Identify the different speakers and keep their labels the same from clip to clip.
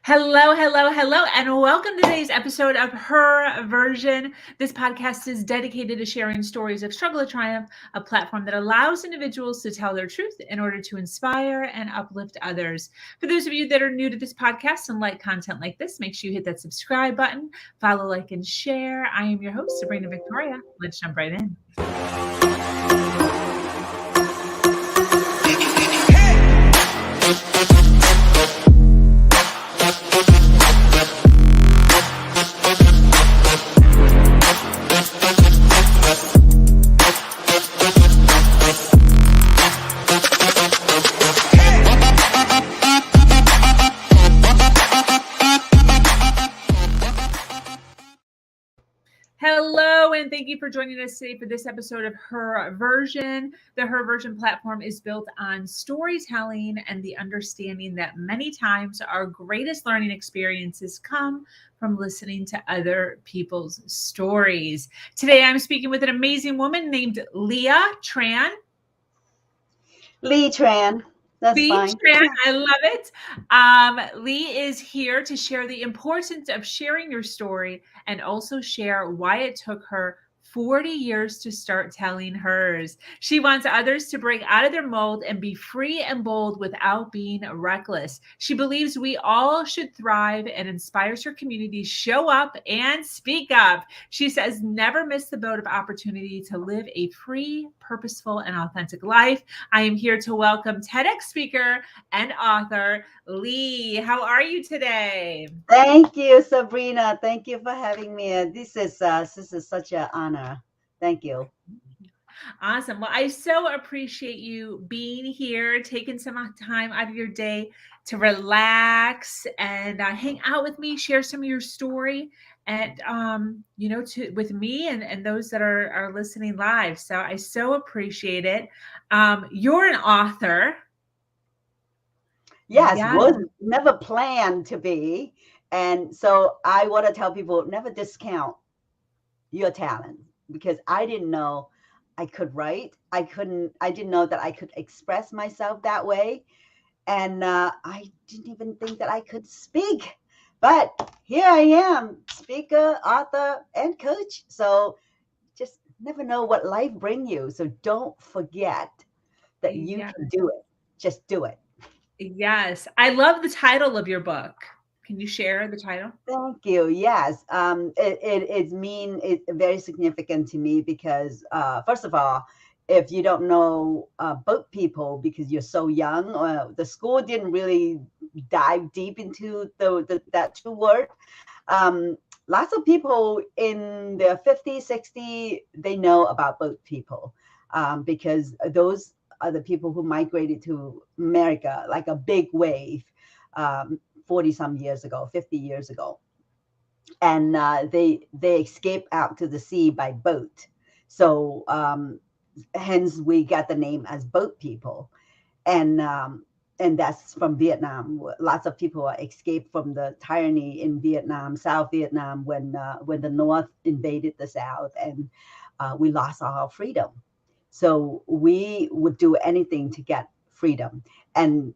Speaker 1: Hello, hello, hello, and welcome to today's episode of Her Version. This podcast is dedicated to sharing stories of struggle to triumph, a platform that allows individuals to tell their truth in order to inspire and uplift others. For those of you that are new to this podcast and like content like this, make sure you hit that subscribe button, follow, like, and share. I am your host, Sabrina Victoria. Let's jump right in. Hello, and thank you for joining us today for this episode of Her Version. The Her Version platform is built on storytelling and the understanding that many times our greatest learning experiences come from listening to other people's stories. Today, I'm speaking with an amazing woman named Lea Tran.
Speaker 2: Lea Tran. That's
Speaker 1: Lea
Speaker 2: fine.
Speaker 1: Tran, I love it. Lea is here to share the importance of sharing your story and also share why it took her 40 years to start telling hers. She wants others to break out of their mold and be free and bold without being reckless. She believes we all should thrive and inspires her community to show up and speak up. She says, never miss the boat of opportunity to live a free, purposeful, and authentic life. I am here to welcome TEDx speaker and author Lea. How are you today?
Speaker 2: Thank you, Sabrina. Thank you for having me. This is such an honor. Thank you.
Speaker 1: Awesome. Well, I so appreciate you being here, taking some time out of your day to relax and hang out with me, share some of your story, and with me and those that are listening live. So I so appreciate it. You're an author.
Speaker 2: Yes,
Speaker 1: Yeah.
Speaker 2: was never planned to be. And so I want to tell people, never discount your talent, because I didn't know I could write. I didn't know that I could express myself that way. And I didn't even think that I could speak. But here I am, speaker, author, and coach. So just never know what life brings you. So don't forget that you can do it. Just do it.
Speaker 1: Yes. I love the title of your book. Can you share the title?
Speaker 2: Thank you. Yes. It's very significant to me because, first of all, if you don't know boat people because you're so young, the school didn't really dive deep into that two word. Lots of people in their 50s, 60s, they know about boat people because those are the people who migrated to America like a big wave 40 some years ago, 50 years ago. And they escaped out to the sea by boat. So hence we got the name as boat people. And that's from Vietnam. Lots of people escaped from the tyranny in Vietnam, South Vietnam, when the North invaded the South, and we lost our freedom. So we would do anything to get freedom, and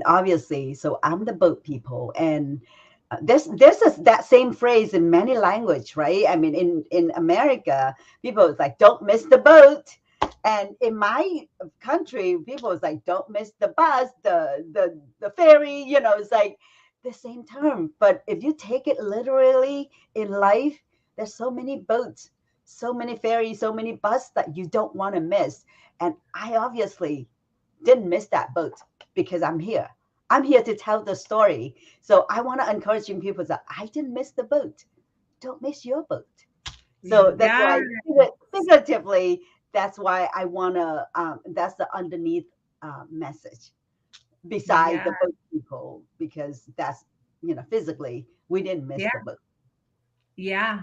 Speaker 2: obviously, so I'm the boat people, and there's that same phrase in many language, right? I mean, in America, people is like, "Don't miss the boat." And in my country, people is like, don't miss the bus, the ferry, it's like the same term. But if you take it literally in life, there's so many boats, so many ferries, so many buses that you don't want to miss. And I obviously didn't miss that boat because I'm here. I'm here to tell the story. So I want to encourage people that I didn't miss the boat. Don't miss your boat. So that's why, figuratively, that's why I want to, that's the underneath message beside the boat people, because that's, physically, we didn't miss the boat.
Speaker 1: Yeah.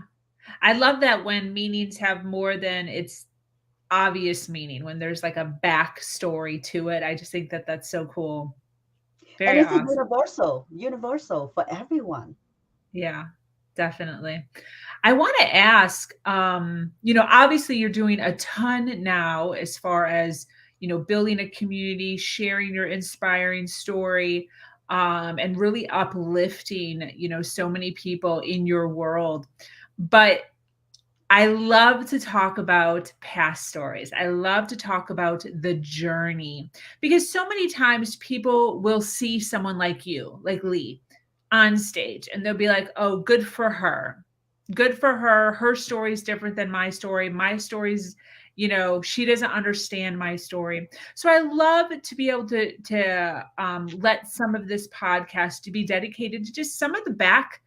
Speaker 1: I love that when meanings have more than its obvious meaning, when there's like a backstory to it. I just think that that's so cool.
Speaker 2: Very and it's awesome. Universal for everyone.
Speaker 1: Yeah, definitely. I want to ask, obviously you're doing a ton now as far as, building a community, sharing your inspiring story. and really uplifting, so many people in your world. But I love to talk about past stories. I love to talk about the journey because so many times people will see someone like you, like Lee, on stage and they'll be like, oh, good for her. Good for her. Her story is different than my story. My story's, she doesn't understand my story. So I love to be able to let some of this podcast to be dedicated to just some of the back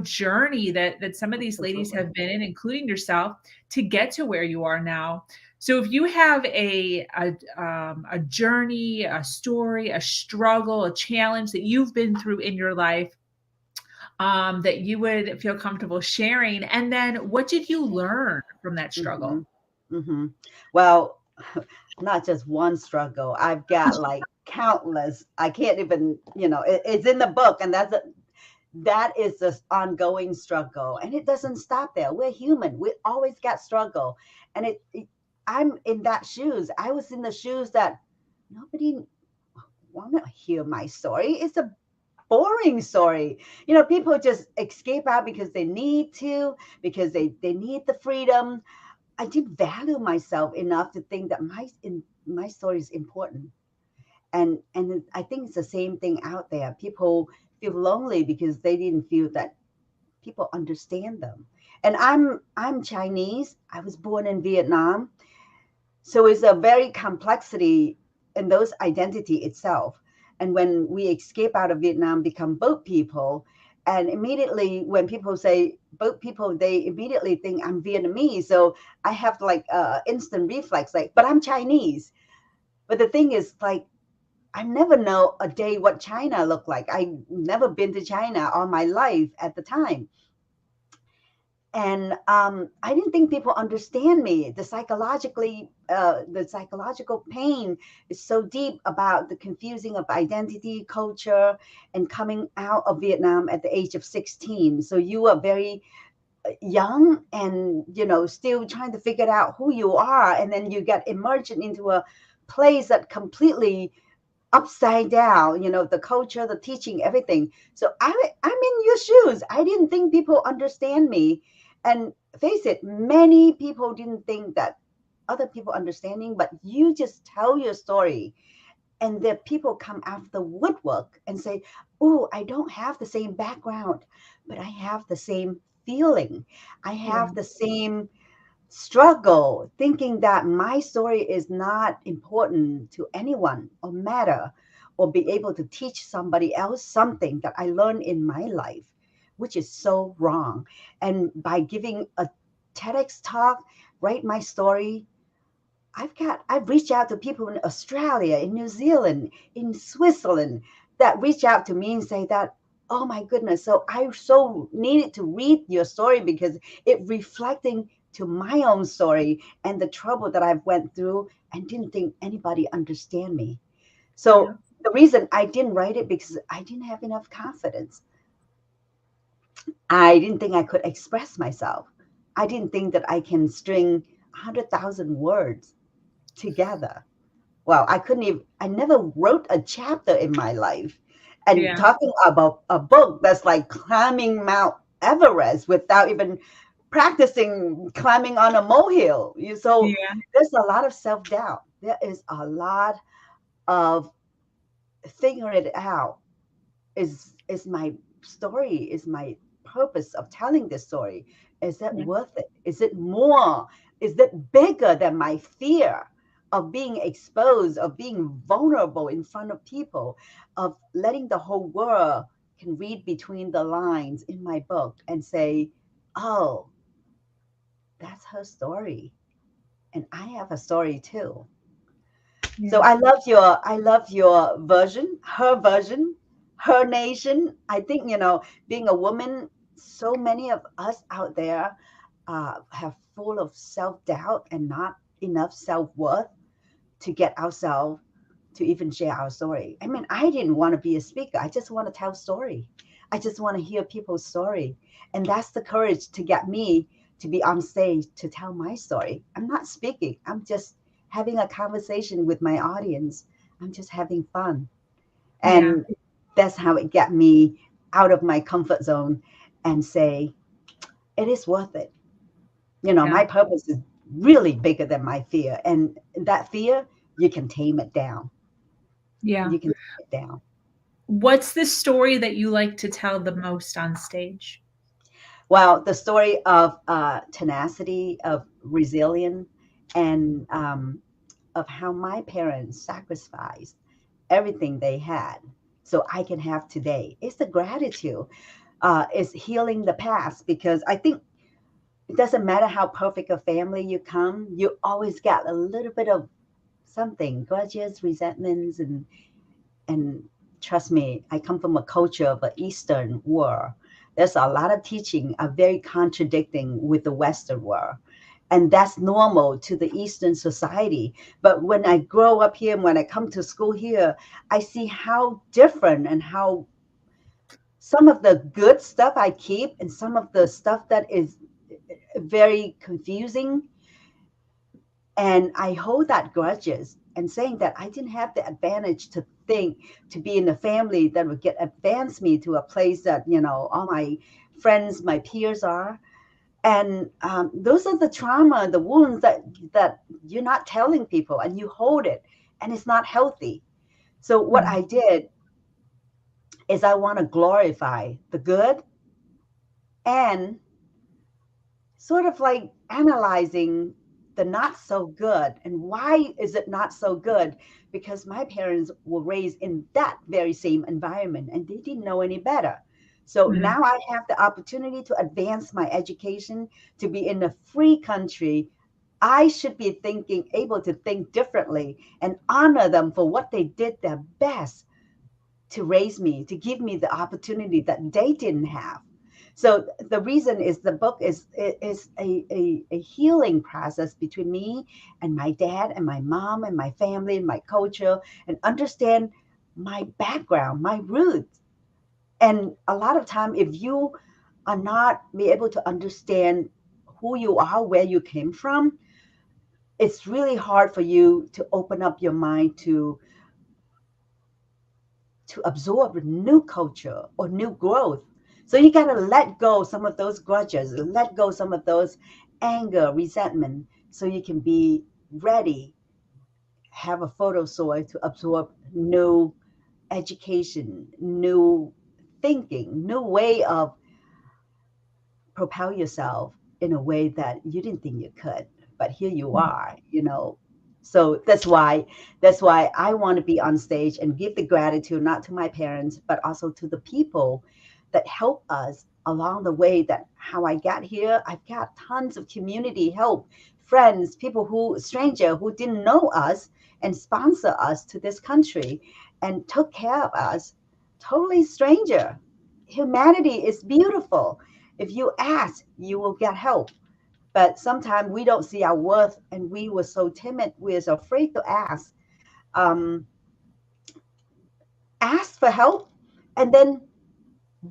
Speaker 1: journey that some of these ladies
Speaker 2: Absolutely.
Speaker 1: have been in, including yourself, to get to where you are now. So if you have a journey, a story, a struggle, a challenge that you've been through in your life, that you would feel comfortable sharing, and then what did you learn from that
Speaker 2: Hmm.
Speaker 1: struggle?
Speaker 2: Hmm. Well, not just one struggle. I've got like countless. I can't even, it's in the book, and that is this ongoing struggle, and it doesn't stop there. We're human. We always got struggle, and I'm in that shoes. I was in the shoes that nobody want to hear my story. It's a boring story. People just escape out because they need to, because they need the freedom. I didn't value myself enough to think that my story is important. And I think it's the same thing out there. People feel lonely because they didn't feel that people understand them. And I'm Chinese. I was born in Vietnam. So it's a very complexity in those identity itself. And when we escape out of Vietnam, become boat people, and immediately when people say boat people, they immediately think I'm Vietnamese. So I have like instant reflex, like, but I'm Chinese. But the thing is, like, I never know a day what China looked like. I never been to China all my life at the time. And I didn't think people understand me. The psychological pain is so deep about the confusing of identity, culture, and coming out of Vietnam at the age of 16. So you are very young and still trying to figure out who you are, and then you get immersed into a place that completely upside down, the culture, the teaching, everything. So I'm in your shoes. I didn't think people understand me. And face it, many people didn't think that other people understanding, but you just tell your story, and the people come out of the woodwork and say, oh, I don't have the same background, but I have the same feeling. I
Speaker 1: Yeah.
Speaker 2: have the same struggle, thinking that my story is not important to anyone or matter or be able to teach somebody else something that I learned in my life, which is so wrong. And by giving a TEDx talk, write my story, I've reached out to people in Australia, in New Zealand, in Switzerland, that reach out to me and say that, oh my goodness, so I so needed to read your story because it reflecting to my own story and the trouble that I've went through, and didn't think anybody understand me.
Speaker 1: Yeah.
Speaker 2: So the reason I didn't write it, because I didn't have enough confidence. I didn't think I could express myself. I didn't think that I can string 100,000 words together. Well, I never wrote a chapter in my life. And
Speaker 1: Yeah.
Speaker 2: talking about a book that's like climbing Mount Everest without even practicing climbing on a molehill. So
Speaker 1: Yeah.
Speaker 2: there's a lot of self doubt. There is a lot of figuring it out. Is my story, is my purpose of telling this story, is that
Speaker 1: Yeah.
Speaker 2: worth it? Is it more, is it bigger than my fear of being exposed, of being vulnerable in front of people, of letting the whole world can read between the lines in my book and say, oh, that's her story, and I have a story too. So
Speaker 1: Yeah.
Speaker 2: I love your version, her version, her nation. I think, being a woman, so many of us out there have full of self-doubt and not enough self-worth to get ourselves to even share our story. I mean, I didn't want to be a speaker. I just want to tell story. I just want to hear people's story. And that's the courage to get me to be on stage to tell my story. I'm not speaking. I'm just having a conversation with my audience. I'm just having fun.
Speaker 1: Yeah.
Speaker 2: And that's how it got me out of my comfort zone and say, it is worth it.
Speaker 1: Yeah.
Speaker 2: My purpose is really bigger than my fear. And that fear, you can tame it down.
Speaker 1: Yeah.
Speaker 2: You can tame it down.
Speaker 1: What's the story that you like to tell the most on stage?
Speaker 2: Well, the story of tenacity, of resilience, and of how my parents sacrificed everything they had so I can have today. It's the gratitude. It's healing the past, because I think it doesn't matter how perfect a family you come, you always got a little bit of something, grudges, resentments, and trust me, I come from a culture of an Eastern world. There's a lot of teaching are very contradicting with the Western world. And that's normal to the Eastern society. But when I grow up here and when I come to school here, I see how different and how some of the good stuff I keep and some of the stuff that is very confusing, and I hold that grudges and saying that I didn't have the advantage to think to be in a family that would get advance me to a place that all my friends, my peers are. And those are the trauma, the wounds that you're not telling people, and you hold it, and it's not healthy. So what
Speaker 1: Mm.
Speaker 2: I did is I want to glorify the good, and sort of like analyzing the not so good. And why is it not so good? Because my parents were raised in that very same environment and they didn't know any better. So
Speaker 1: Mm.
Speaker 2: now I have the opportunity to advance my education, to be in a free country. I should be able to think differently and honor them for what they did their best to raise me, to give me the opportunity that they didn't have. So the reason is the book is a healing process between me and my dad and my mom and my family and my culture, and understand my background, my roots. And a lot of time, if you are not be able to understand who you are, where you came from, it's really hard for you to open up your mind to absorb new culture or new growth. So you got to let go some of those grudges, let go some of those anger, resentment, so you can be ready, have a photo soil to absorb new education, new thinking, new way of propel yourself in a way that you didn't think you could, but here you are. So that's why I want to be on stage and give the gratitude, not to my parents but also to the people that help us along the way. That how I got here, I've got tons of community help, friends, people who stranger who didn't know us and sponsor us to this country and took care of us, totally stranger. Humanity is beautiful. If you ask, you will get help. But sometimes we don't see our worth, and we were so timid, we're so afraid to ask. Um, ask for help, and then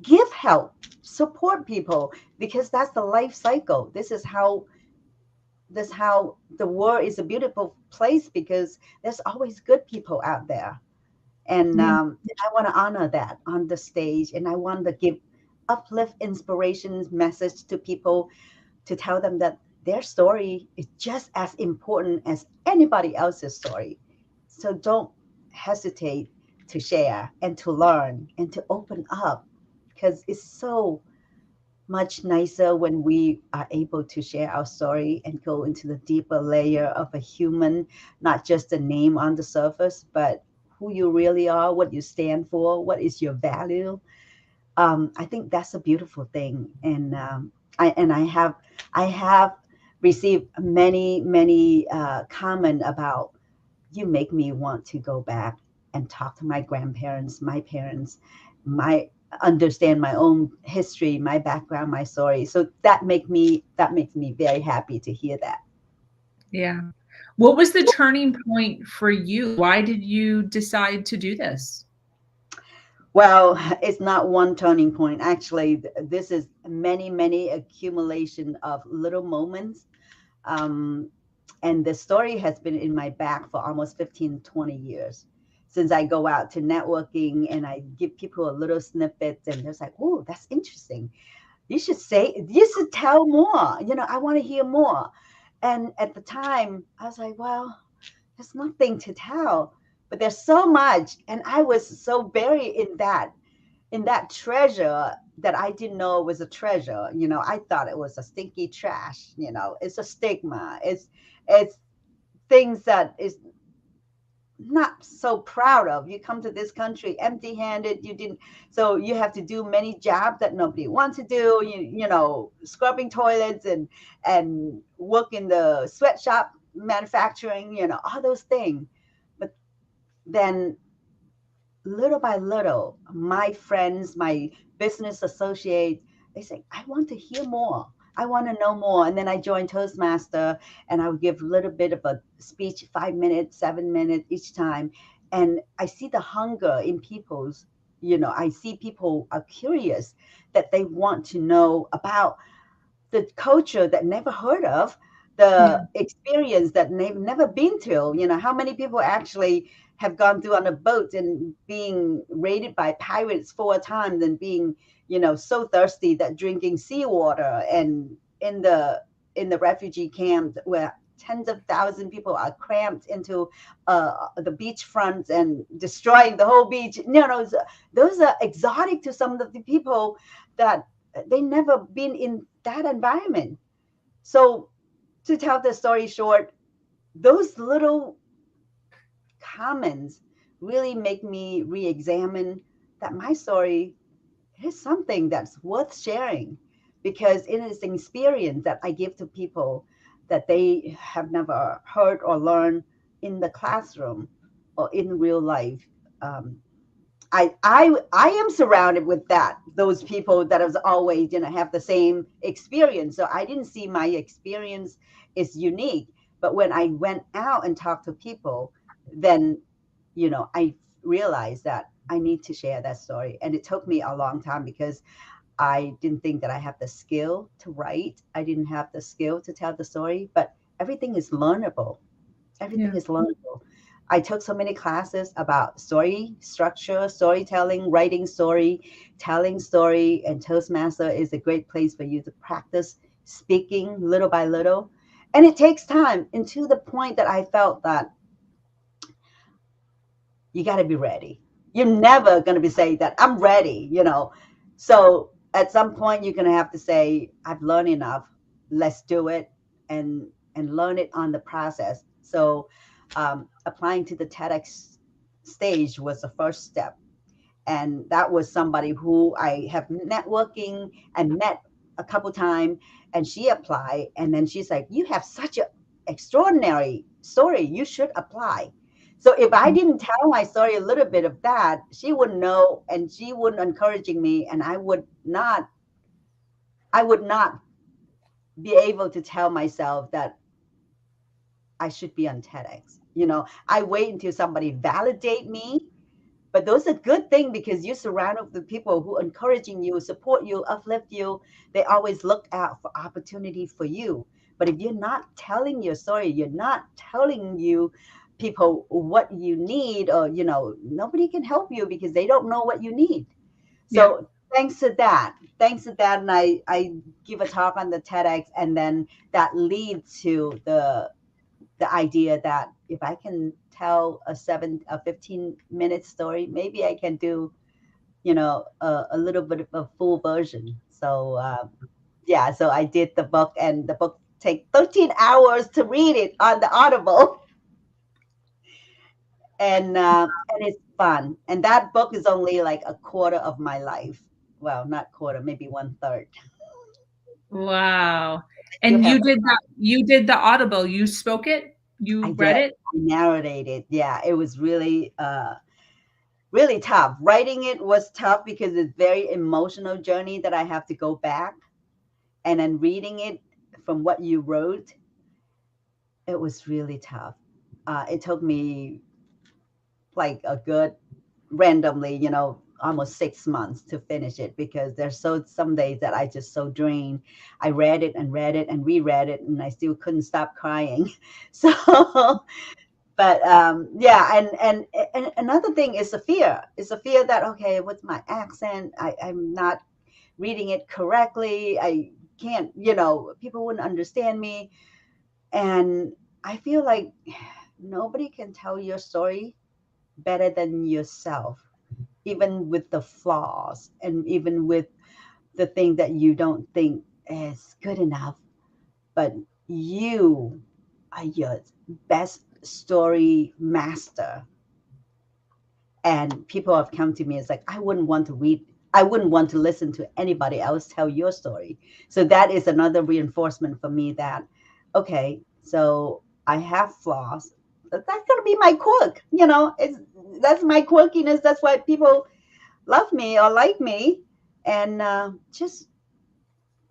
Speaker 2: give help, support people, because that's the life cycle. This is how the world is a beautiful place, because there's always good people out there. And
Speaker 1: Yeah.
Speaker 2: I want to honor that on the stage, and I want to give uplift, inspirations, message to people, to tell them that their story is just as important as anybody else's story. So don't hesitate to share and to learn and to open up, because it's so much nicer when we are able to share our story and go into the deeper layer of a human, not just a name on the surface, but who you really are, what you stand for, what is your value. I think that's a beautiful thing. And I have received many comment about, you make me want to go back and talk to my grandparents, my parents, my understand my own history, my background, my story. So that makes me very happy to hear that.
Speaker 1: Yeah. What was the turning point for you? Why did you decide to do this?
Speaker 2: Well, it's not one turning point. Actually, this is many accumulation of little moments. Um, and the story has been in my back for almost 15, 20 years. since I go out to networking and I give people a little snippet, and they're like, oh, that's interesting. You should tell more. I want to hear more. And at the time, I was like, well, there's nothing to tell, but there's so much. And I was so buried in that treasure that I didn't know it was a treasure. I thought it was a stinky trash. It's a stigma. It's things that is not so proud of. You come to this country empty-handed. You didn't, so you have to do many jobs that nobody wants to do. Scrubbing toilets and work in the sweatshop manufacturing. All those things. But then little by little, my friends, my business associates, they say, I want to hear more. I want to know more. And then I joined Toastmaster, and I would give a little bit of a speech, 5 minutes, 7 minutes each time. And I see the hunger in people's, I see people are curious, that they want to know about the culture that never heard of,
Speaker 1: Yeah.
Speaker 2: the experience that they've never been to. How many people actually have gone through on a boat and being raided by pirates 4 times, and being, so thirsty that drinking seawater, and in the refugee camp where tens of thousands people are cramped into the beachfront and destroying the whole beach. Those are exotic to some of the people that they never been in that environment. So to tell the story short, those little comments really make me re-examine that my story is something that's worth sharing, because it is an experience that I give to people that they have never heard or learned in the classroom or in real life. I am surrounded with those people that has always have the same experience. So I didn't see my experience is unique, but when I went out and talked to people, then I realized that I need to share that story. And it took me a long time, because I didn't think that I have the skill to write. I didn't have the skill to tell the story, but everything is learnable. Everything
Speaker 1: Yeah.
Speaker 2: is learnable. I took so many classes about story structure, storytelling, writing story, telling story, and Toastmaster is a great place for you to practice speaking little by little. And it takes time, and to the point that I felt that you got to be ready. You're never going to be saying that I'm ready. So at some point you're going to have to say, I've learned enough. Let's do it, and learn it on the process. So applying to the TEDx stage was the first step. And that was somebody who I have networking and met a couple times, and she applied, and then she's like, you have such an extraordinary story, you should apply. So if I didn't tell my story a little bit of that, she wouldn't know, and she wouldn't encouraging me, and I would not be able to tell myself that I should be on TEDx. I wait until somebody validate me. But those are good things, because you're surrounded with people who encouraging you, support you, uplift you. They always look out for opportunity for you. But if you're not telling your story, you're not telling you people what you need, or nobody can help you because they don't know what you need.
Speaker 1: Yeah.
Speaker 2: So thanks to that, and I give a talk on the TEDx, and then that leads to the idea that if I can tell a 15-minute story, maybe I can do, a little bit of a full version. So yeah, so I did the book, and the book take 13 hours to read it on the Audible, and it's fun. And that book is only like a quarter of my life. Well, not quarter, maybe one third.
Speaker 1: Wow.
Speaker 2: Still
Speaker 1: And
Speaker 2: have
Speaker 1: you did the Audible. You spoke it?
Speaker 2: I
Speaker 1: You read
Speaker 2: did.
Speaker 1: it?
Speaker 2: I narrated. Yeah, it was really tough. Writing it was tough because it's very emotional journey that I have to go back, and then reading it from what you wrote, it was really tough. It took me like a good randomly, almost 6 months to finish it, because there's some days that I just so drained. I read it and read it and reread it, and I still couldn't stop crying. So But yeah, and another thing is the fear. It's a fear that, okay, with my accent, I'm not reading it correctly. I can't, people wouldn't understand me. And I feel like nobody can tell your story better than yourself, even with the flaws and even with the thing that you don't think is good enough. But you are your best story master. And people have come to me, it's like, I wouldn't want to listen to anybody else tell your story. So that is another reinforcement for me that, okay, so I have flaws, but that's going to be my quirk. It's That's my quirkiness. That's why people love me or like me. And just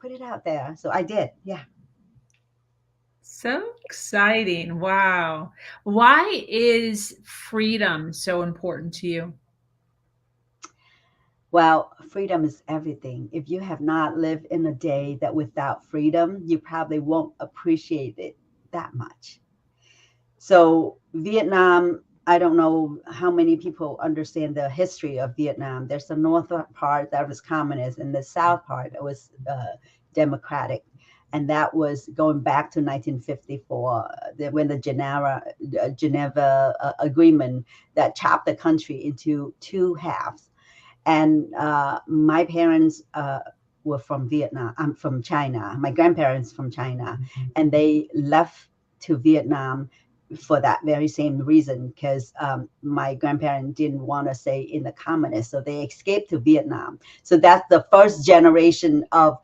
Speaker 2: put it out there. So I did. Yeah.
Speaker 1: So exciting. Wow. Why is freedom so important to you?
Speaker 2: Well, freedom is everything. If you have not lived in a day that without freedom, you probably won't appreciate it that much. So, Vietnam, I don't know how many people understand the history of Vietnam. There's the north part that was communist, and the south part that was democratic. And that was going back to 1954, when the Geneva Agreement that chopped the country into two halves. And my parents were from Vietnam. I'm from China. My grandparents from China, and they left to Vietnam for that very same reason, because my grandparents didn't want to stay in the communists, so they escaped to Vietnam. So that's the first generation of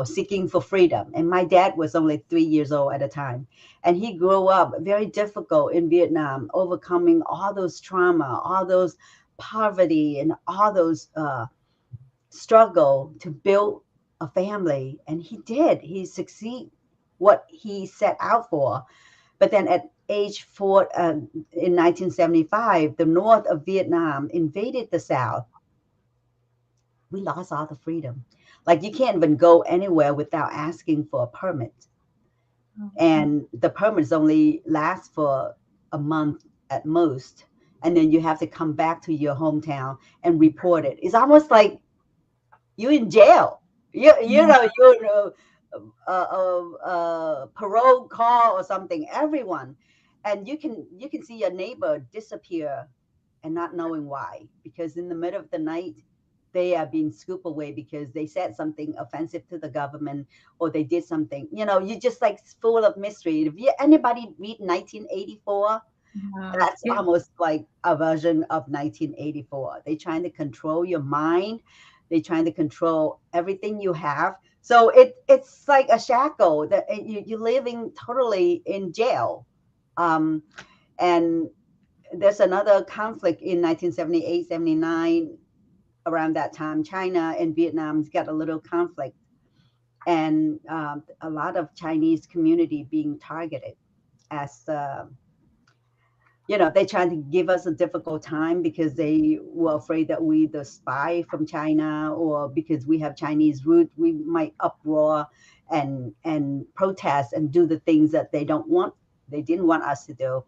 Speaker 2: seeking for freedom. And my dad was only 3 years old at the time, and he grew up very difficult in Vietnam, overcoming all those trauma, all those poverty, and all those struggle to build a family. And he did. He succeed what he set out for. But then at age 4, in 1975, the north of Vietnam invaded the south. We lost all the freedom. Like, you can't even go anywhere without asking for a permit. And the permits only last for a month at most. And then you have to come back to your hometown and report it. It's almost like you in jail. You're parole call or something. Everyone, and you can see your neighbor disappear and not knowing why, because in the middle of the night they are being scooped away because they said something offensive to the government, or they did something. You just like full of mystery. If anybody read 1984,
Speaker 1: Wow.
Speaker 2: that's
Speaker 1: Yeah.
Speaker 2: almost like a version of 1984. They're trying to control your mind. They're trying to control everything you have. So it's like a shackle that you're living totally in jail. Um, and there's another conflict in 1978, 79. Around that time, China and Vietnam's got a little conflict, and a lot of Chinese community being targeted as they tried to give us a difficult time because they were afraid that we the spy from China, or because we have Chinese root, we might uproar and protest and do the things that they didn't want us to do.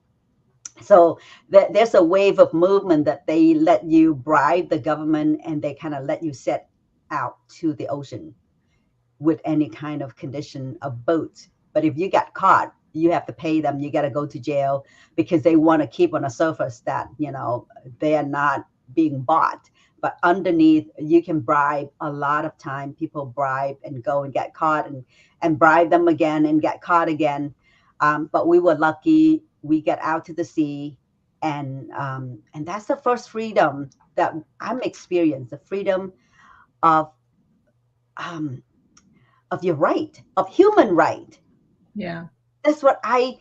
Speaker 2: So there's a wave of movement that they let you bribe the government, and they kind of let you set out to the ocean with any kind of condition of boat. But if you got caught, you have to pay them. You got to go to jail, because they want to keep on a surface that, they are not being bought. But underneath, you can bribe a lot of time. People bribe and go and get caught, and bribe them again and get caught again. But we were lucky. We get out to the sea. And that's the first freedom that I'm experienced, the freedom of um, your right, of human right.
Speaker 1: Yeah.
Speaker 2: That's what I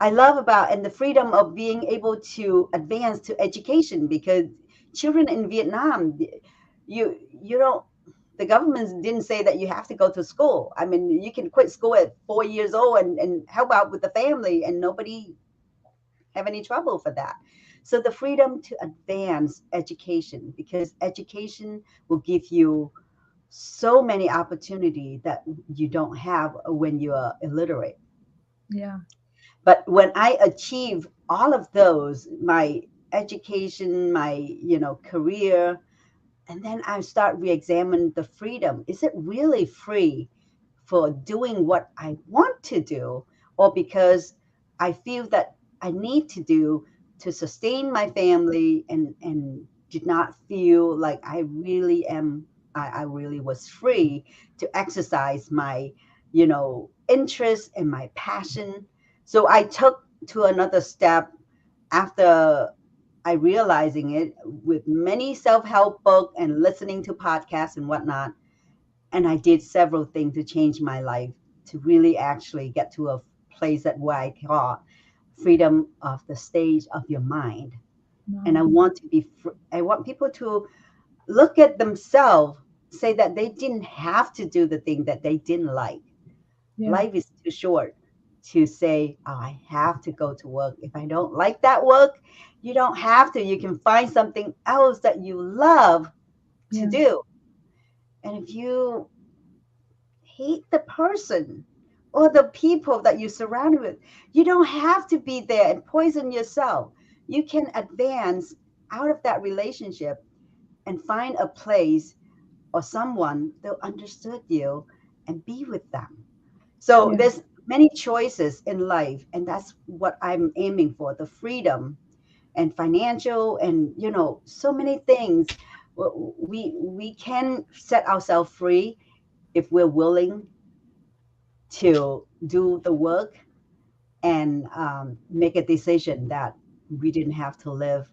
Speaker 2: love about, and the freedom of being able to advance to education, because children in Vietnam, you don't, the government didn't say that you have to go to school. I mean, you can quit school at 4 years old and help out with the family, and nobody have any trouble for that. So the freedom to advance education, because education will give you so many opportunity that you don't have when you are illiterate.
Speaker 1: Yeah.
Speaker 2: But when I achieve all of those, my education, my, career, and then I start re-examine the freedom. Is it really free for doing what I want to do, or because I feel that I need to do to sustain my family, and did not feel like I really am, I really was free to exercise my, interest and my passion. So I took to another step after I realizing it with many self-help book and listening to podcasts and whatnot. And I did several things to change my life to really actually get to a place that where I call freedom of the stage of your mind. And
Speaker 1: Wow.
Speaker 2: I want to be, I want people to look at themselves, say that they didn't have to do the thing that they didn't like.
Speaker 1: Yeah.
Speaker 2: Life is too short to say, oh, I have to go to work. If I don't like that work, you don't have to. You can find something else that you love to
Speaker 1: Yeah.
Speaker 2: do. And if you hate the person or the people that you surrounded with, you don't have to be there and poison yourself. You can advance out of that relationship and find a place or someone that understood you and be with them. So
Speaker 1: Yeah.
Speaker 2: there's many choices in life, and that's what I'm aiming for, the freedom and financial and so many things. We can set ourselves free if we're willing to do the work and make a decision that we didn't have to live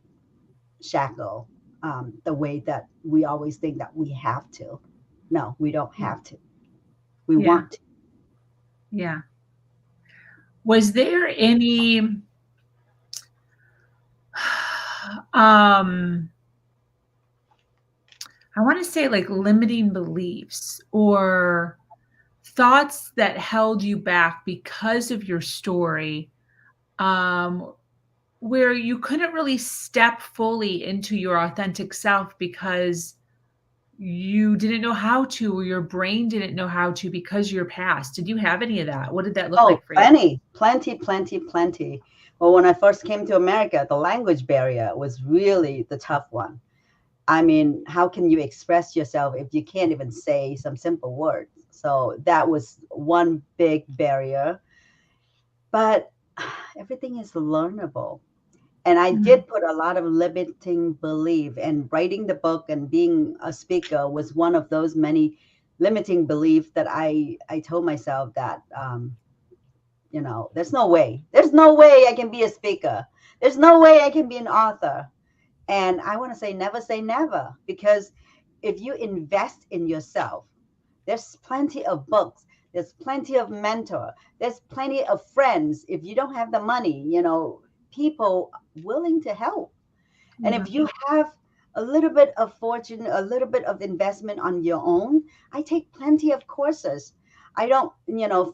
Speaker 2: shackled the way that we always think that we have to. No, we don't
Speaker 1: Yeah.
Speaker 2: have to. We
Speaker 1: Yeah.
Speaker 2: want to.
Speaker 1: Yeah. Was there any um I want to say like limiting beliefs or thoughts that held you back because of your story, um where you couldn't really step fully into your authentic self because you didn't know how to, or your brain didn't know how to because of your past? Did you have any of that? What did that look
Speaker 2: Oh,
Speaker 1: like for you?
Speaker 2: plenty, plenty, plenty, plenty. Well, when I first came to America, the language barrier was really the tough one. I mean, how can you express yourself if you can't even say some simple words? So that was one big barrier. But everything is learnable. And I
Speaker 1: Mhm.
Speaker 2: did put a lot of limiting belief, and writing the book and being a speaker was one of those many limiting beliefs that I told myself that there's no way I can be a speaker, there's no way I can be an author. And I want to say never, because if you invest in yourself, there's plenty of books, there's plenty of mentor, there's plenty of friends. If you don't have the money, people willing to help. And
Speaker 1: Yeah.
Speaker 2: if you have a little bit of fortune, a little bit of investment on your own, I take plenty of courses. I don't,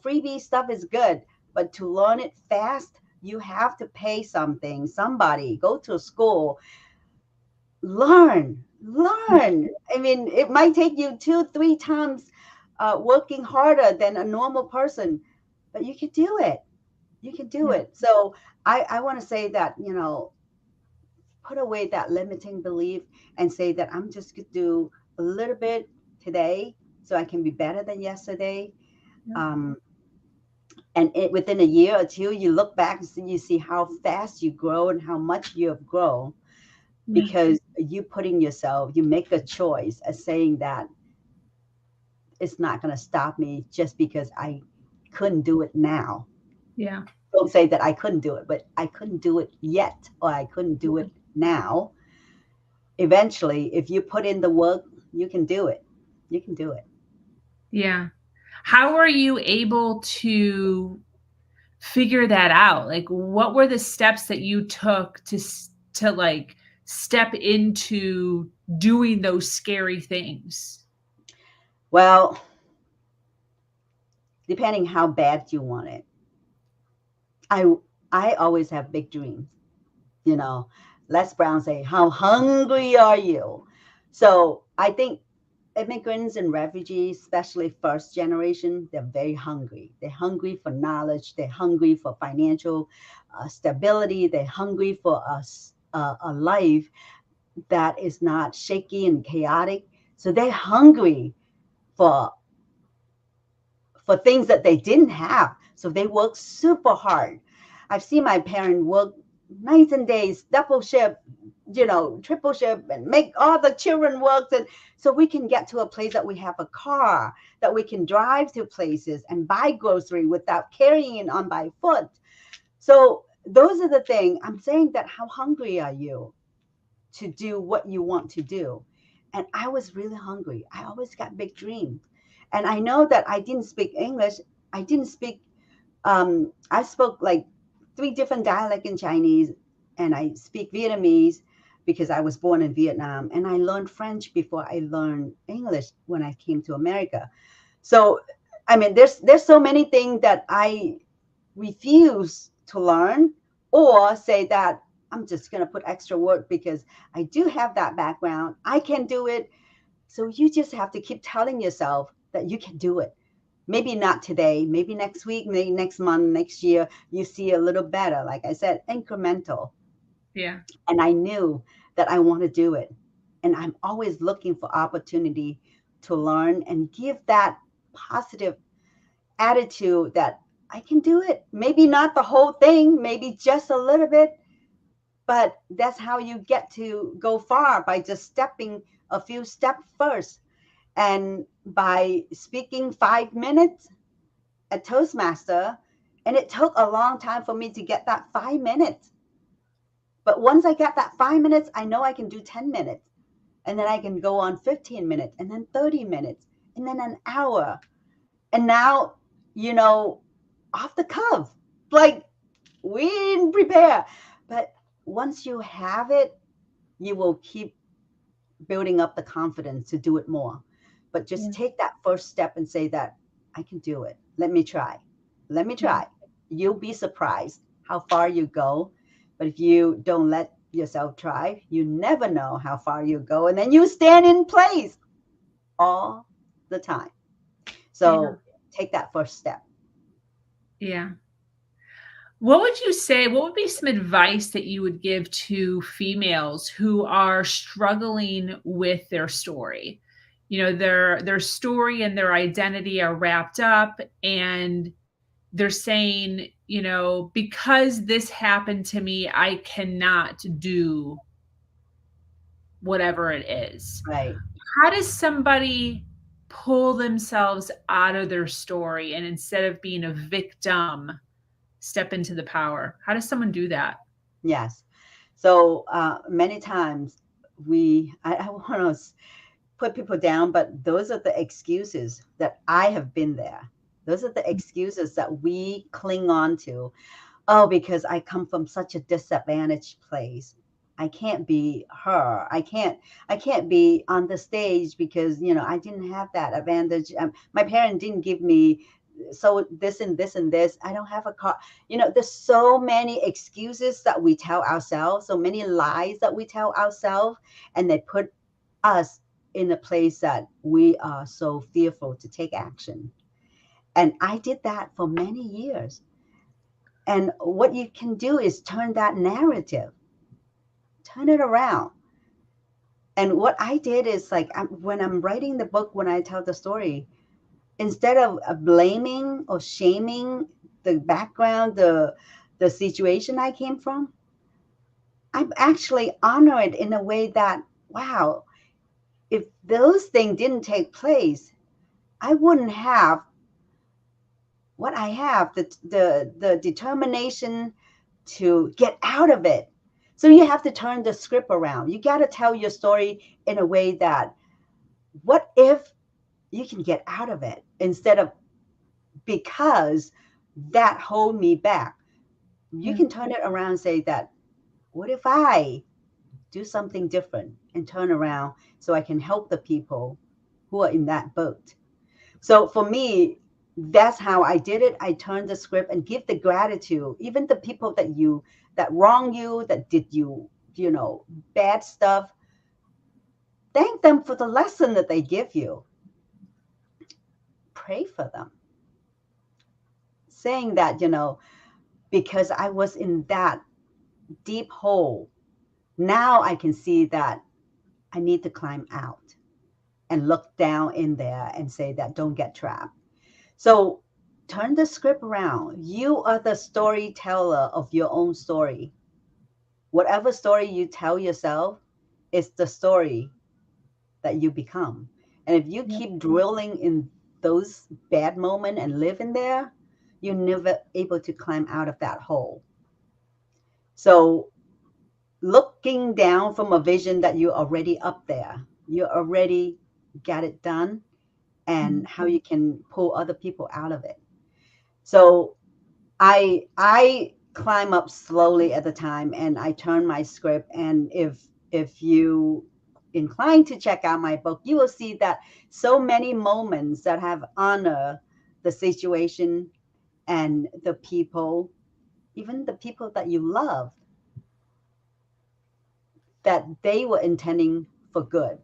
Speaker 2: freebie stuff is good, but to learn it fast, you have to pay something, somebody, go to school, learn. I mean, it might take you 2 3 times working harder than a normal person, but you can do it. You can do
Speaker 1: Yeah.
Speaker 2: it. So I want to say that, put away that limiting belief and say that I'm just going to do a little bit today so I can be better than yesterday.
Speaker 1: Yeah.
Speaker 2: Um, and within a year or two, you look back and you see how fast you grow and how much you have grown,
Speaker 1: Yeah.
Speaker 2: because you putting yourself, you make a choice as saying that it's not going to stop me just because I couldn't do it now.
Speaker 1: Yeah.
Speaker 2: Don't say that I couldn't do it, but I couldn't do it yet, or I couldn't do
Speaker 1: Yeah.
Speaker 2: it now. Eventually, if you put in the work, you can do it. You can do it.
Speaker 1: Yeah. How are you able to figure that out? Like, what were the steps that you took to like step into doing those scary things?
Speaker 2: Well, depending how bad you want it. I I always have big dreams. You know, Les Brown say, "How hungry are you?" So I think immigrants and refugees, especially first generation, they're very hungry. They're hungry for knowledge. They're hungry for financial stability. They're hungry for a life that is not shaky and chaotic. So they're hungry for things that they didn't have. So they work super hard. I've seen my parents work nights and days, double shift, triple shift, and make all the children work. And so we can get to a place that we have a car, that we can drive to places and buy grocery without carrying it on by foot. So those are the things I'm saying, that how hungry are you to do what you want to do? And I was really hungry. I always got big dreams. And I know that I didn't speak English. I didn't speak, I spoke like three different dialects in Chinese, and I speak Vietnamese because I was born in Vietnam. And I learned French before I learned English when I came to America. So, I mean, there's so many things that I refuse to learn, or say that I'm just going to put extra work because I do have that background. I can do it. So you just have to keep telling yourself that you can do it. Maybe not today, maybe next week, maybe next month, next year, you see a little better. Like I said, incremental.
Speaker 1: Yeah.
Speaker 2: And I knew that I want to do it. And I'm always looking for opportunity to learn and give that positive attitude that I can do it. Maybe not the whole thing, maybe just a little bit, but that's how you get to go far, by just stepping a few steps first. And by speaking 5 minutes at Toastmaster, and it took a long time for me to get that 5 minutes. But once I get that 5 minutes, I know I can do 10 minutes. And then I can go on 15 minutes, and then 30 minutes, and then an hour. And now, off the cuff, like we didn't prepare. But once you have it, you will keep building up the confidence to do it more. But just
Speaker 1: Yeah.
Speaker 2: take that first step and say that I can do it. Let me try. Let me
Speaker 1: Yeah.
Speaker 2: try. You'll be surprised how far you go. But if you don't let yourself try, you never know how far you go. And then you stand in place all the time.
Speaker 1: Yeah.
Speaker 2: So take that first step.
Speaker 1: Yeah. What would you say? What would be some advice that you would give to females who are struggling with their story? Their story and their identity are wrapped up, and they're saying, because this happened to me, I cannot do whatever it is.
Speaker 2: Right.
Speaker 1: How does somebody pull themselves out of their story, and instead of being a victim, step into the power? How does someone do that?
Speaker 2: Yes. So many times I want to put people down, but those are the excuses that I have been there. Those are the excuses that we cling on to. Oh, because I come from such a disadvantaged place. I can't be her. I can't be on the stage because, I didn't have that advantage. My parents didn't give me so this and this and this. I don't have a car. There's so many excuses that we tell ourselves, so many lies that we tell ourselves, and they put us in a place that we are so fearful to take action. And I did that for many years. And what you can do is turn that narrative, turn it around. And what I did is, like, when I'm writing the book, when I tell the story, instead of blaming or shaming the background, the situation I came from, I'm actually honored in a way that, wow, if those things didn't take place, I wouldn't have what I have, the determination to get out of it. So you have to turn the script around. You got to tell your story in a way that, what if you can get out of it, instead of because that hold me back. You
Speaker 1: Yeah.
Speaker 2: can turn it around and say that, what if I do something different and turn around so I can help the people who are in that boat? So for me, that's how I did it. I turned the script and give the gratitude, even the people that wrong you, that did you, bad stuff. Thank them for the lesson that they give you. Pray for them. Saying that, because I was in that deep hole, now I can see that I need to climb out and look down in there and say that don't get trapped. So turn the script around. You are the storyteller of your own story. Whatever story you tell yourself is the story that you become. And if you
Speaker 1: Yep.
Speaker 2: keep drilling in those bad moments and live in there, you're never able to climb out of that hole. So looking down from a vision that you're already up there, you already got it done, and
Speaker 1: Mhm.
Speaker 2: how you can pull other people out of it. So I climb up slowly at the time, and I turn my script. And if you inclined to check out my book, you will see that so many moments that have honor the situation and the people, even the people that you love, that they were intending for good.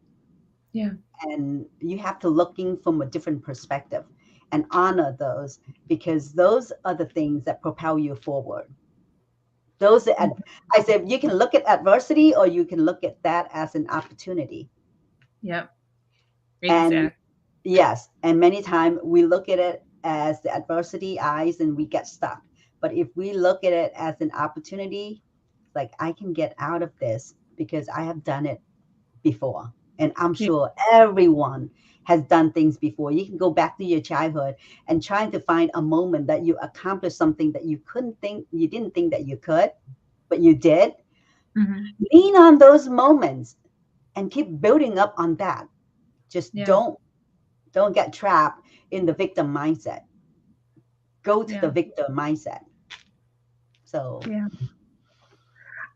Speaker 1: Yeah.
Speaker 2: And you have to looking from a different perspective and honor those, because those are the things that propel you forward. Those I said you can look at adversity, or you can look at that as an opportunity.
Speaker 1: Yep.
Speaker 2: And
Speaker 1: Exactly.
Speaker 2: yes, and many times we look at it as the adversity eyes and we get stuck. But if we look at it as an opportunity, like I can get out of this because I have done it before. And I'm
Speaker 1: Yeah.
Speaker 2: sure everyone has done things before. You can go back to your childhood and trying to find a moment that you accomplished something that you didn't think that you could, but you did.
Speaker 1: Mhm.
Speaker 2: Lean on those moments and keep building up on that. Just
Speaker 1: Yeah.
Speaker 2: don't get trapped in the victim mindset. Go to the
Speaker 1: Yeah.
Speaker 2: victor mindset. So
Speaker 1: Yeah.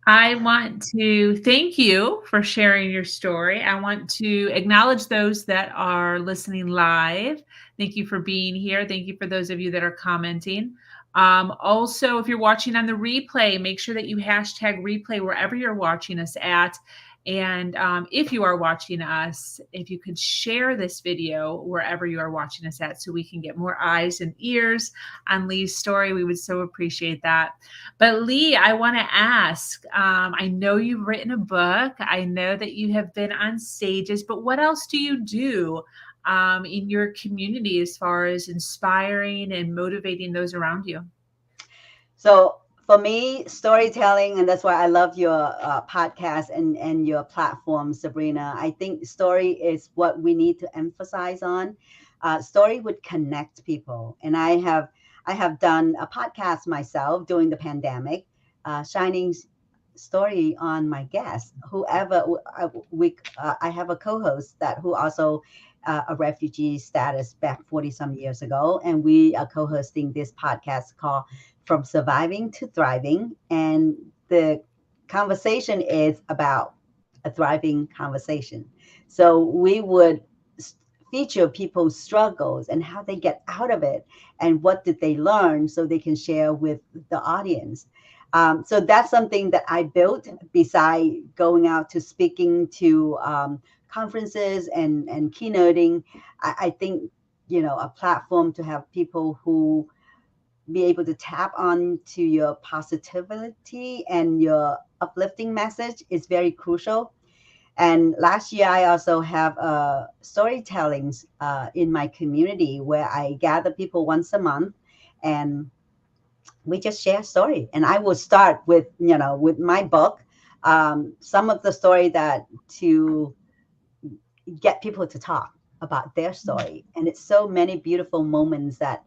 Speaker 1: I want to thank you for sharing your story. I want to acknowledge those that are listening live. Thank you for being here. Thank you for those of you that are commenting. Also, if you're watching on the replay, make sure that you hashtag replay wherever you're watching us at. And if you are watching us, if you could share this video wherever you are watching us at so we can get more eyes and ears on Lee's story, we would so appreciate that. But Lee, I want to ask, I know you've written a book. I know that you have been on stages, but what else do you do in your community as far as inspiring and motivating those around you?
Speaker 2: So for me, storytelling, and that's why I love your podcast and your platform, Sabrina. I think story is what we need to emphasize on. Story would connect people, and I have done a podcast myself during the pandemic, shining story on my guests. Whoever I have a co-host that who also a refugee status back 40 some years ago, and we are co-hosting this podcast called From Surviving to Thriving. And the conversation is about a thriving conversation. So we would feature people's struggles and how they get out of it and what did they learn so they can share with the audience. So that's something that I built beside going out to speaking to conferences and keynoting. I think, a platform to have people who be able to tap on to your positivity and your uplifting message is very crucial. And last year, I also have storytellings in my community where I gather people once a month, and we just share story. And I will start with, with my book, some of the story that to get people to talk about their story. And it's so many beautiful moments that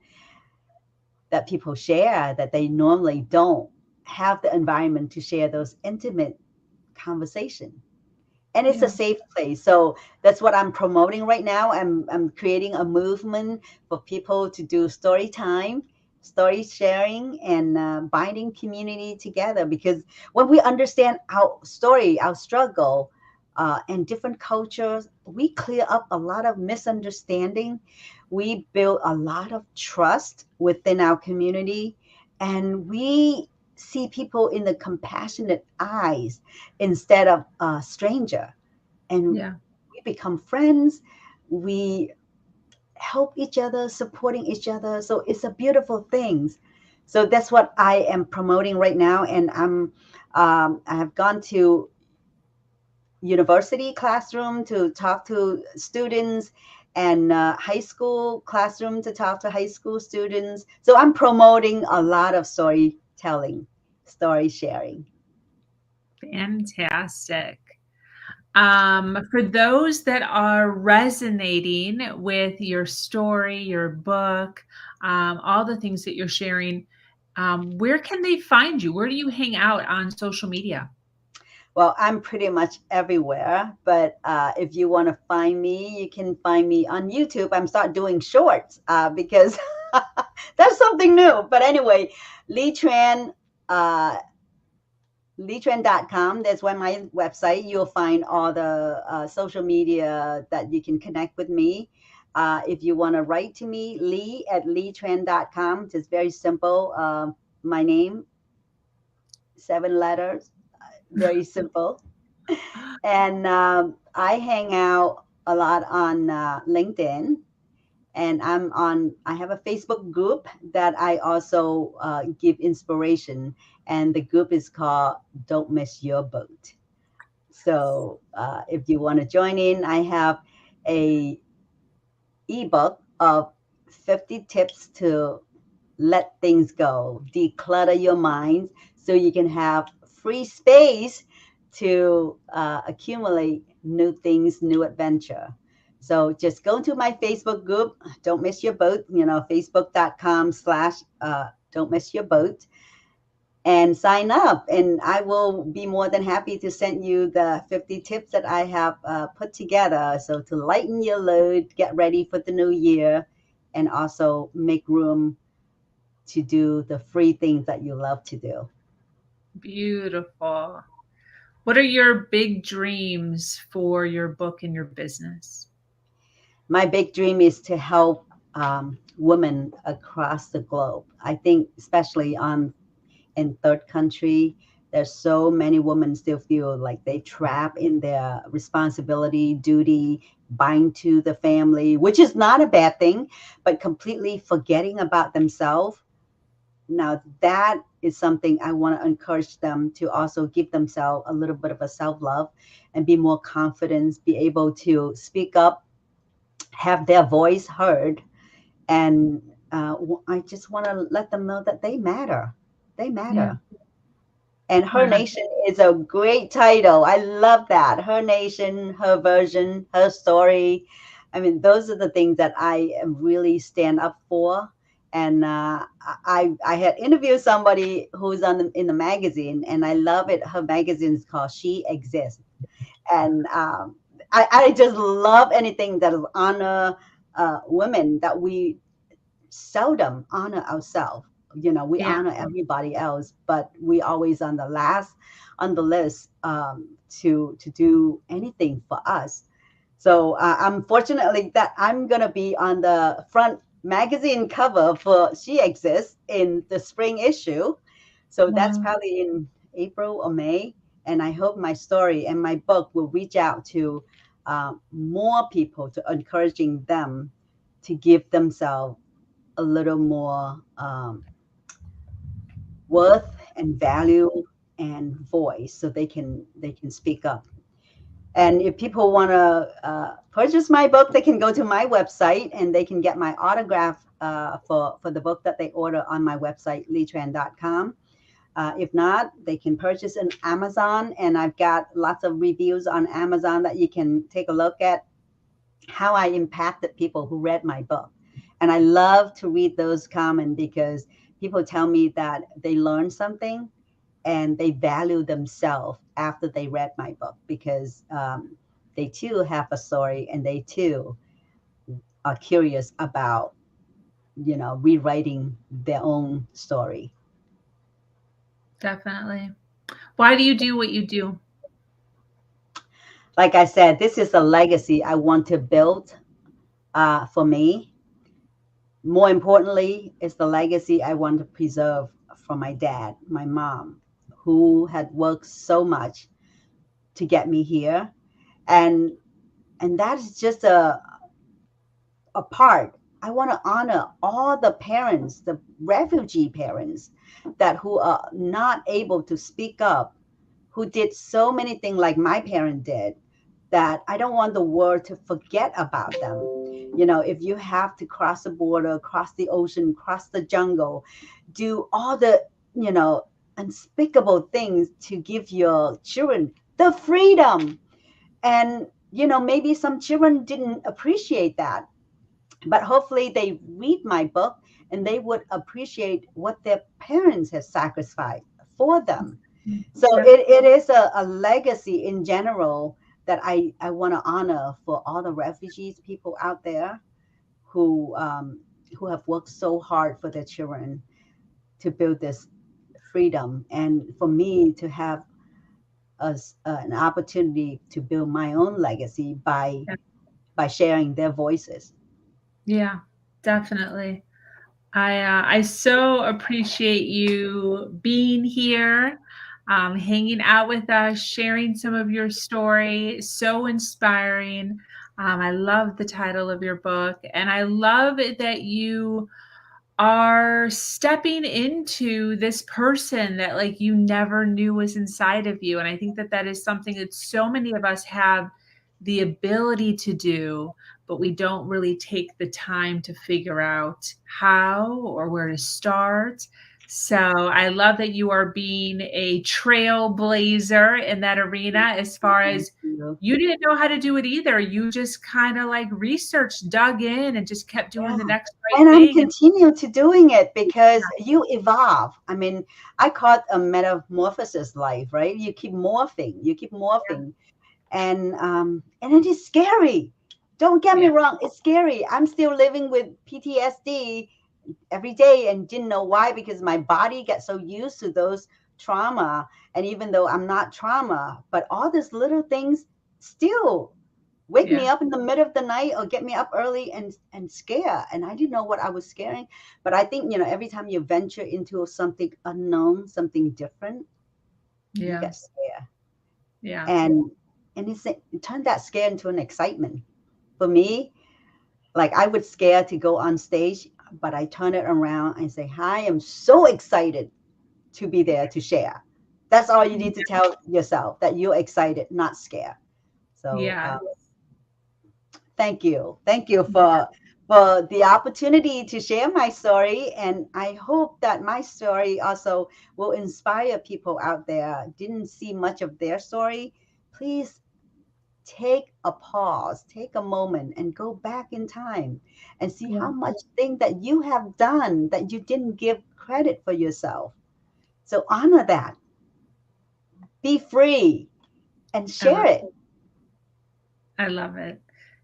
Speaker 2: people share that they normally don't have the environment to share those intimate conversation. And it's a
Speaker 1: Yeah.
Speaker 2: safe place. So that's what I'm promoting right now. I'm creating a movement for people to do story time, story sharing, and binding community together. Because when we understand our story, our struggle, and different cultures, we clear up a lot of misunderstanding. We build a lot of trust within our community, and we see people in the compassionate eyes instead of a stranger. And
Speaker 1: Yeah.
Speaker 2: we become friends. We help each other, supporting each other. So it's a beautiful thing. So that's what I am promoting right now. And I have gone to university classroom to talk to students, and high school classroom to talk to high school students. So I'm promoting a lot of storytelling, story sharing.
Speaker 1: Fantastic. For those that are resonating with your story, your book, all the things that you're sharing, where can they find you? Where do you hang out on social media?
Speaker 2: Well, I'm pretty much everywhere, but if you want to find me, you can find me on YouTube. I'm start doing shorts because that's something new. But anyway, Lea Tran, uh, LeaTran.com. That's why my website. You'll find all the social media that you can connect with me. If you want to write to me, Lee at LeaTran.com. Just very simple. My name, 7 letters, very simple. And I hang out a lot on LinkedIn, and I have a Facebook group that I also give inspiration, and the group is called Don't Miss Your Boat. So if you want to join in, I have a ebook of 50 tips to let things go, declutter your mind, so you can have free space to accumulate new things, new adventure. So just go to my Facebook group, Don't Miss Your Boat, facebook.com/ Don't Miss Your Boat, and sign up. And I will be more than happy to send you the 50 tips that I have put together. So to lighten your load, get ready for the new year, and also make room to do the free things that you love to do.
Speaker 1: Beautiful. What are your big dreams for your book and your business?
Speaker 2: My big dream is to help women across the globe. I think, especially in third country, there's so many women still feel like they trap in their responsibility, duty, bind to the family, which is not a bad thing, but completely forgetting about themselves. Now, that is something I want to encourage them to also give themselves a little bit of a self love and be more confident, be able to speak up, have their voice heard. And I just want to let them know that they matter. They
Speaker 1: Yeah.
Speaker 2: matter. And Her
Speaker 1: 100.
Speaker 2: Nation is a great title. I love that. Her Nation, her version, her story. I mean, those are the things that I really stand up for. And I had interviewed somebody who's in the magazine, and I love it. Her magazine is called She Exists. And I just love anything that is honor women, that we seldom honor ourselves. We
Speaker 1: Yeah.
Speaker 2: honor everybody else, but we always on the last on the list, to do anything for us. So I'm fortunately that I'm gonna be on the front magazine cover for She Exists in the spring issue. So that's
Speaker 1: Wow.
Speaker 2: probably in April or May, and I hope my story and my book will reach out to more people, to encouraging them to give themselves a little more worth and value and voice, so they can speak up. And if people want to purchase my book, they can go to my website and they can get my autograph for the book that they order on my website, leatran.com. If not, they can purchase on Amazon, and I've got lots of reviews on Amazon that you can take a look at, how I impacted people who read my book. And I love to read those comments because people tell me that they learned something and they value themselves after they read my book, because they too have a story, and they too are curious about, rewriting their own story.
Speaker 1: Definitely. Why do you do what you do?
Speaker 2: Like I said, this is a legacy I want to build for me. More importantly, it's the legacy I want to preserve from my dad, my mom, who had worked so much to get me here. And And that is just a part. I want to honor all the parents, the refugee parents that who are not able to speak up, who did so many things like my parent did, that I don't want the world to forget about them. You know, if you have to cross the border, cross the ocean, cross the jungle, do all the, you know, unspeakable things to give your children the freedom. And, you know, maybe some children didn't appreciate that, but hopefully they read my book and they would appreciate what their parents have sacrificed for them. So
Speaker 1: Yeah.
Speaker 2: it is a legacy in general that I want to honor for all the refugees people out there who have worked so hard for their children to build this freedom, and for me to have an opportunity to build my own legacy by sharing their voices.
Speaker 1: Yeah, definitely. I so appreciate you being here, hanging out with us, sharing some of your story. So inspiring. I love the title of your book, and I love it that you are stepping into this person that like you never knew was inside of you. And I think that that is something that so many of us have the ability to do, but we don't really take the time to figure out how or where to start. So I love that you are being a trailblazer in that arena, as far
Speaker 2: Thank
Speaker 1: as
Speaker 2: you.
Speaker 1: you didn't know how to do it either. You just kind of like researched, dug in, and just kept doing
Speaker 2: Yeah.
Speaker 1: the next right
Speaker 2: And I'm
Speaker 1: thing. And
Speaker 2: continue to doing it because you evolve. I mean, I call it a metamorphosis life, right? You keep
Speaker 1: yeah,
Speaker 2: morphing, and it is scary. Don't get me
Speaker 1: yeah,
Speaker 2: wrong, it's scary. I'm still living with PTSD every day and didn't know why, because my body gets so used to those trauma. And even though I'm not trauma, but all these little things still wake me
Speaker 1: yeah,
Speaker 2: up in the middle of the night or get me up early and scare, and I didn't know what I was scaring. But I think, you know, every time you venture into something unknown, something different, you
Speaker 1: yeah,
Speaker 2: get scared.
Speaker 1: yeah,
Speaker 2: And it turned that scare into an excitement for me. Like, I would scare to go on stage, but I turn it around and say, I am so excited to be there to share. That's all you need to tell yourself, that you're excited, not scared. So
Speaker 1: yeah,
Speaker 2: thank you for the opportunity to share my story, and I hope that my story also will inspire people out there didn't see much of their story. Please take a pause, take a moment, and go back in time and see
Speaker 1: yeah.
Speaker 2: how much thing that you have done that you didn't give credit for yourself. So honor that, be free, and
Speaker 1: I
Speaker 2: share
Speaker 1: love
Speaker 2: it.
Speaker 1: I love it.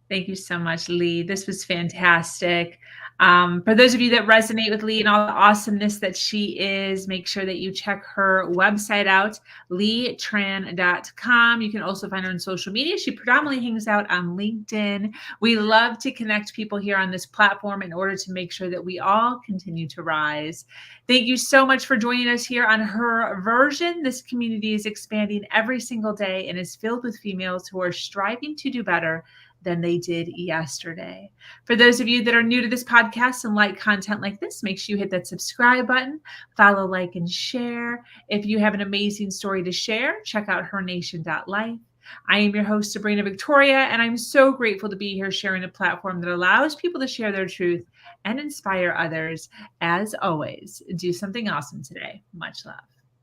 Speaker 1: Thank you so much, Lee. This was fantastic. For those of you that resonate with Lee and all the awesomeness that she is, make sure that you check her website out, leatran.com. You can also find her on social media. She predominantly hangs out on LinkedIn. We love to connect people here on this platform in order to make sure that we all continue to rise. Thank you so much for joining us here on Her Version. This community is expanding every single day and is filled with females who are striving to do better than they did yesterday. For those of you that are new to this podcast and like content like this, make sure you hit that subscribe button, follow, like, and share. If you have an amazing story to share, check out hernation.life. I am your host, Sabrina Victoria, and I'm so grateful to be here sharing a platform that allows people to share their truth and inspire others. As always, do something awesome today. Much love.